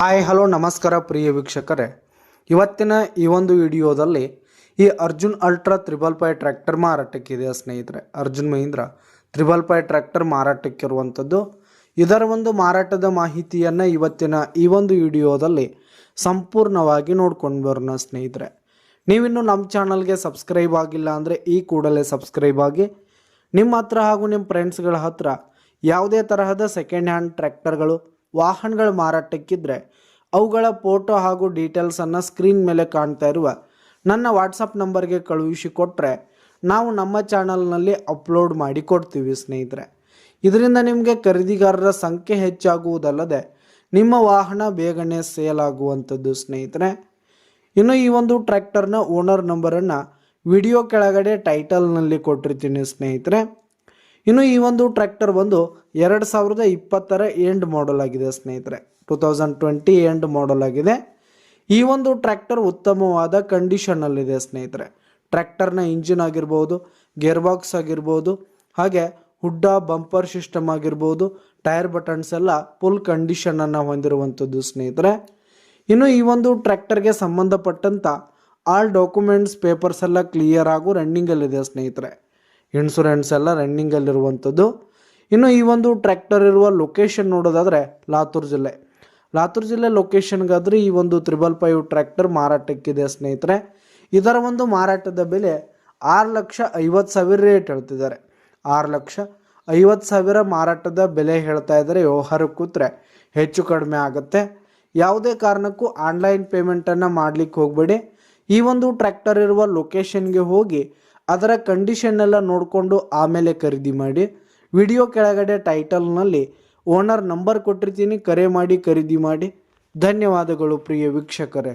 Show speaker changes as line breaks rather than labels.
Hi hello ನಮಸ್ಕಾರ ಪ್ರಿಯ ವೀಕ್ಷಕರೇ, ಇವತ್ತಿನ ಈ ಒಂದು ವಿಡಿಯೋದಲ್ಲಿ ಈ ಅರ್ಜುನ್ ಅಲ್ಟ್ರಾ 555 ಟ್ರ್ಯಾಕ್ಟರ್ ಮಾರಾಟಕ್ಕಿದೆ ಸ್ನೇಹಿತರೆ. ಅರ್ಜುನ್ ಮಹೀಂದ್ರ 555 ಟ್ರ್ಯಾಕ್ಟರ್ ಮಾರಾಟಕ್ಕಿರುವಂಥದ್ದು. ಇದರ ಒಂದು ಮಾರಾಟದ ಮಾಹಿತಿಯನ್ನು ಇವತ್ತಿನ ಈ ಒಂದು ವಿಡಿಯೋದಲ್ಲಿ ಸಂಪೂರ್ಣವಾಗಿ ನೋಡ್ಕೊಂಡು ಬರೋಣ ಸ್ನೇಹಿತರೆ. ನೀವಿನ್ನು ನಮ್ಮ ಚಾನಲ್ಗೆ ಸಬ್ಸ್ಕ್ರೈಬ್ ಆಗಿಲ್ಲ ಅಂದರೆ ಈ ಕೂಡಲೇ ಸಬ್ಸ್ಕ್ರೈಬ್ ಆಗಿ. ನಿಮ್ಮ ಹತ್ರ ಹಾಗೂ ನಿಮ್ಮ ಫ್ರೆಂಡ್ಸ್ಗಳ ಹತ್ರ ಯಾವುದೇ ತರಹದ ಸೆಕೆಂಡ್ ಹ್ಯಾಂಡ್ ಟ್ರ್ಯಾಕ್ಟರ್ಗಳು ವಾಹನಗಳ ಮಾರಾಟಕ್ಕಿದ್ರೆ ಅವುಗಳ ಫೋಟೋ ಹಾಗೂ ಡೀಟೇಲ್ಸನ್ನು ಸ್ಕ್ರೀನ್ ಮೇಲೆ ಕಾಣ್ತಾ ಇರುವ ನನ್ನ ವಾಟ್ಸಪ್ ನಂಬರ್ಗೆ ಕಳುಹಿಸಿಕೊಟ್ರೆ ನಾವು ನಮ್ಮ ಚಾನಲ್ನಲ್ಲಿ ಅಪ್ಲೋಡ್ ಮಾಡಿ ಕೊಡ್ತೀವಿ ಸ್ನೇಹಿತರೆ. ಇದರಿಂದ ನಿಮಗೆ ಖರೀದಿಗಾರರ ಸಂಖ್ಯೆ ಹೆಚ್ಚಾಗುವುದಲ್ಲದೆ ನಿಮ್ಮ ವಾಹನ ಬೇಗನೆ ಸೇಲ್ ಆಗುವಂಥದ್ದು ಸ್ನೇಹಿತರೆ. ಇನ್ನು ಈ ಒಂದು ಟ್ರ್ಯಾಕ್ಟರ್ನ ಓನರ್ ನಂಬರನ್ನು ವಿಡಿಯೋ ಕೆಳಗಡೆ ಟೈಟಲ್ನಲ್ಲಿ ಕೊಟ್ಟಿರ್ತೀನಿ ಸ್ನೇಹಿತರೆ. ಇನ್ನು ಈ ಒಂದು ಟ್ರ್ಯಾಕ್ಟರ್ ಬಂದು 2020 ಎಂಡ್ ಮಾಡಲ್ ಆಗಿದೆ ಸ್ನೇಹಿತರೆ. 2020 ಎಂಡ್ ಮಾಡಲ್ ಆಗಿದೆ. ಈ ಒಂದು ಟ್ರ್ಯಾಕ್ಟರ್ ಉತ್ತಮವಾದ ಕಂಡೀಷನ್ನಲ್ಲಿದೆ ಸ್ನೇಹಿತರೆ. ಟ್ರ್ಯಾಕ್ಟರ್ನ ಇಂಜಿನ್ ಆಗಿರ್ಬೋದು, ಗೇರ್ ಬಾಕ್ಸ್ ಆಗಿರ್ಬೋದು, ಹಾಗೆ ಹುಡ್ಡ ಬಂಪರ್ ಸಿಸ್ಟಮ್ ಆಗಿರ್ಬೋದು, ಟೈರ್ ಬಟನ್ಸ್ ಎಲ್ಲ ಫುಲ್ ಕಂಡೀಷನನ್ನು ಹೊಂದಿರುವಂಥದ್ದು ಸ್ನೇಹಿತರೆ. ಇನ್ನು ಈ ಒಂದು ಟ್ರ್ಯಾಕ್ಟರ್ಗೆ ಸಂಬಂಧಪಟ್ಟಂಥ ಆಲ್ ಡಾಕ್ಯುಮೆಂಟ್ಸ್ ಪೇಪರ್ಸ್ ಎಲ್ಲ ಕ್ಲಿಯರ್ ಆಗು ರನ್ನಿಂಗಲ್ಲಿದೆ ಸ್ನೇಹಿತರೆ. ಇನ್ಶೂರೆನ್ಸ್ ಎಲ್ಲ ರನ್ನಿಂಗಲ್ಲಿರುವಂಥದ್ದು. ಇನ್ನು ಈ ಒಂದು ಟ್ರ್ಯಾಕ್ಟರ್ ಇರುವ ಲೊಕೇಶನ್ ನೋಡೋದಾದರೆ ಲಾತೂರ್ ಜಿಲ್ಲೆ ಲೊಕೇಶನ್ಗಾದರೆ ಈ ಒಂದು 555 ಟ್ರ್ಯಾಕ್ಟರ್ ಮಾರಾಟಕ್ಕಿದೆ ಸ್ನೇಹಿತರೆ. ಇದರ ಒಂದು ಮಾರಾಟದ ಬೆಲೆ 6,50,000 ರೇಟ್ ಹೇಳ್ತಿದ್ದಾರೆ. 6,50,000 ಮಾರಾಟದ ಬೆಲೆ ಹೇಳ್ತಾ ಇದ್ದಾರೆ. ವ್ಯವಹಾರಕ್ಕೆ ಕೂತ್ರೆ ಹೆಚ್ಚು ಕಡಿಮೆ ಆಗುತ್ತೆ. ಯಾವುದೇ ಕಾರಣಕ್ಕೂ ಆನ್ಲೈನ್ ಪೇಮೆಂಟನ್ನು ಮಾಡಲಿಕ್ಕೆ ಹೋಗಬೇಡಿ. ಈ ಒಂದು ಟ್ರ್ಯಾಕ್ಟರ್ ಇರುವ ಲೊಕೇಶನ್ಗೆ ಹೋಗಿ ಅದರ ಕಂಡೀಷನ್ ಎಲ್ಲ ನೋಡಿಕೊಂಡು ಆಮೇಲೆ ಖರೀದಿ ಮಾಡಿ. ವಿಡಿಯೋ ಕೆಳಗಡೆ ಟೈಟಲ್ನಲ್ಲಿ ಓನರ್ ನಂಬರ್ ಕೊಟ್ಟಿರ್ತೀನಿ, ಕರೆ ಮಾಡಿ ಖರೀದಿ ಮಾಡಿ. ಧನ್ಯವಾದಗಳು ಪ್ರಿಯ ವೀಕ್ಷಕರೇ.